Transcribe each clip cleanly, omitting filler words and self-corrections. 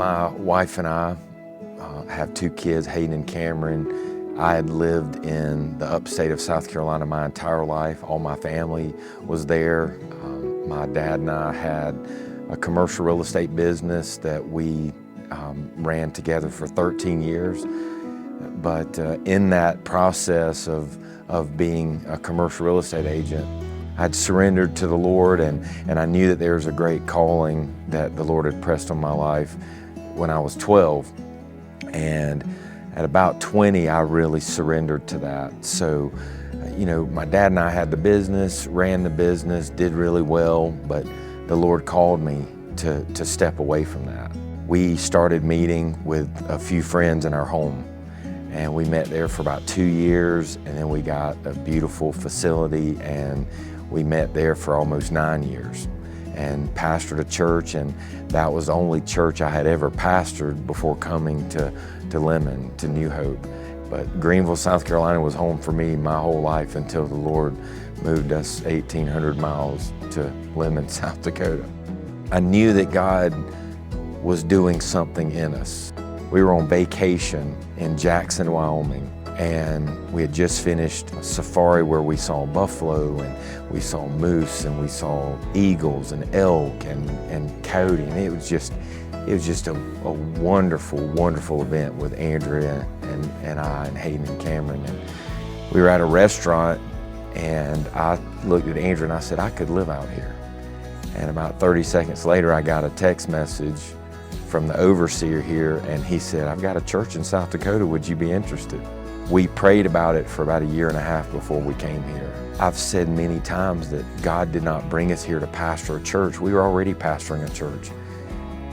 My wife and I have two kids, Hayden and Cameron. I had lived in the upstate of South Carolina my entire life. All my family was there. My dad and I had a commercial real estate business that we ran together for 13 years. But in that process of being a commercial real estate agent, I'd surrendered to the Lord, and I knew that there was a great calling that the Lord had pressed on my life when I was 12. And at about 20, I really surrendered to that. So, my dad and I had the business, ran the business, did really well, but the Lord called me to step away from that. We started meeting with a few friends in our home, and we met there for about 2 years, and then we got a beautiful facility, and we met there for almost 9 years and pastored a church, and that was the only church I had ever pastored before coming to Lemmon, to New Hope. But Greenville, South Carolina was home for me my whole life until the Lord moved us 1,800 miles to Lemmon, South Dakota. I knew that God was doing something in us. We were on vacation in Jackson, Wyoming, and we had just finished a safari where we saw buffalo, and we saw moose, and we saw eagles and elk and coyote, and it was just a wonderful, wonderful event with Andrea and I and Hayden and Cameron. And we were at a restaurant, and I looked at Andrea and I said, I could live out here. And about 30 seconds later, I got a text message from the overseer here, and he said, I've got a church in South Dakota, would you be interested? We prayed about it for about 1.5 years before we came here. I've said many times that God did not bring us here to pastor a church. We were already pastoring a church.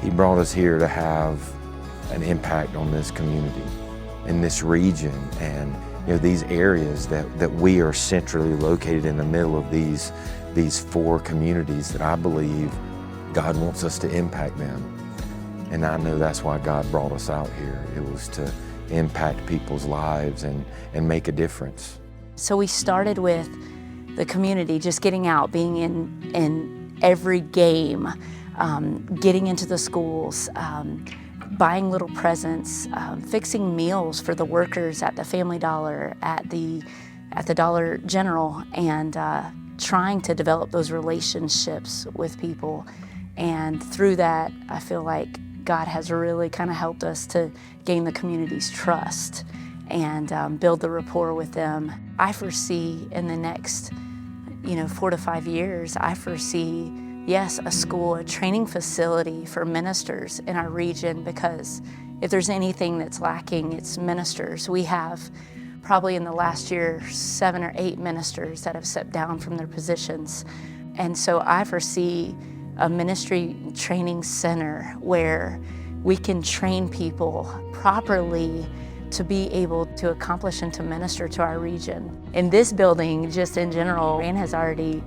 He brought us here to have an impact on this community, in this region, and these areas that we are centrally located in the middle of these 4 communities that I believe God wants us to impact them. And I know that's why God brought us out here. It was to impact people's lives and make a difference. So we started with the community, just getting out, being in every game, getting into the schools, buying little presents, fixing meals for the workers at the Family Dollar, at the Dollar General, and trying to develop those relationships with people. And through that, I feel like God has really kind of helped us to gain the community's trust and build the rapport with them. I foresee in the next 4 to 5 years, I foresee, yes, a school, a training facility for ministers in our region, because if there's anything that's lacking, it's ministers. We have probably in the last year 7 or 8 ministers that have stepped down from their positions. And so I foresee a ministry training center where we can train people properly to be able to accomplish and to minister to our region. In this building, just in general, Rand has already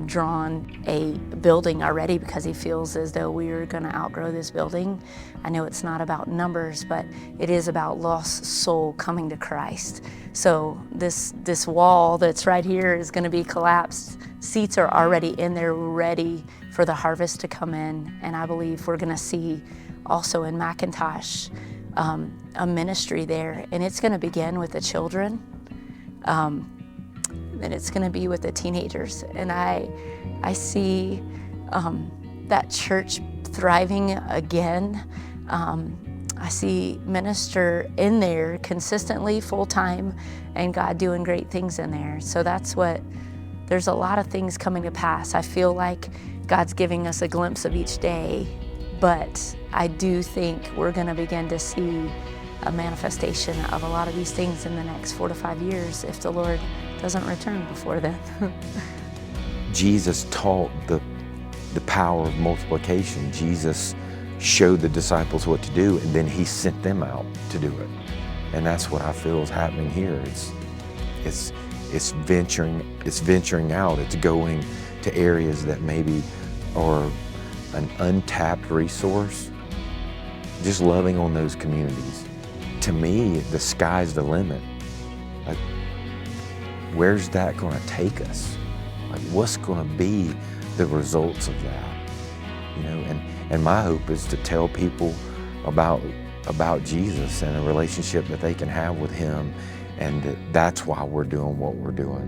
drawn a building already because he feels as though we are going to outgrow this building. I know it's not about numbers, but it is about lost soul coming to Christ. So this wall that's right here is going to be collapsed. Seats are already in there ready for the harvest to come in, and I believe we're going to see also in McIntosh a ministry there, and it's going to begin with the children, and it's going to be with the teenagers. And I see that church thriving again. I see minister in there consistently, full-time, and God doing great things in there. So there's a lot of things coming to pass. I feel like God's giving us a glimpse of each day, but I do think we're going to begin to see a manifestation of a lot of these things in the next 4 to 5 years if the Lord doesn't return before then. Jesus taught the power of multiplication. Jesus showed the disciples what to do, and then he sent them out to do it. And that's what I feel is happening here. It's venturing out. It's going to areas that maybe are an untapped resource, just loving on those communities. To me, the sky's the limit. Like, where's that going to take us? Like, what's going to be the results of that? And my hope is to tell people about Jesus and a relationship that they can have with Him, and that's why we're doing what we're doing.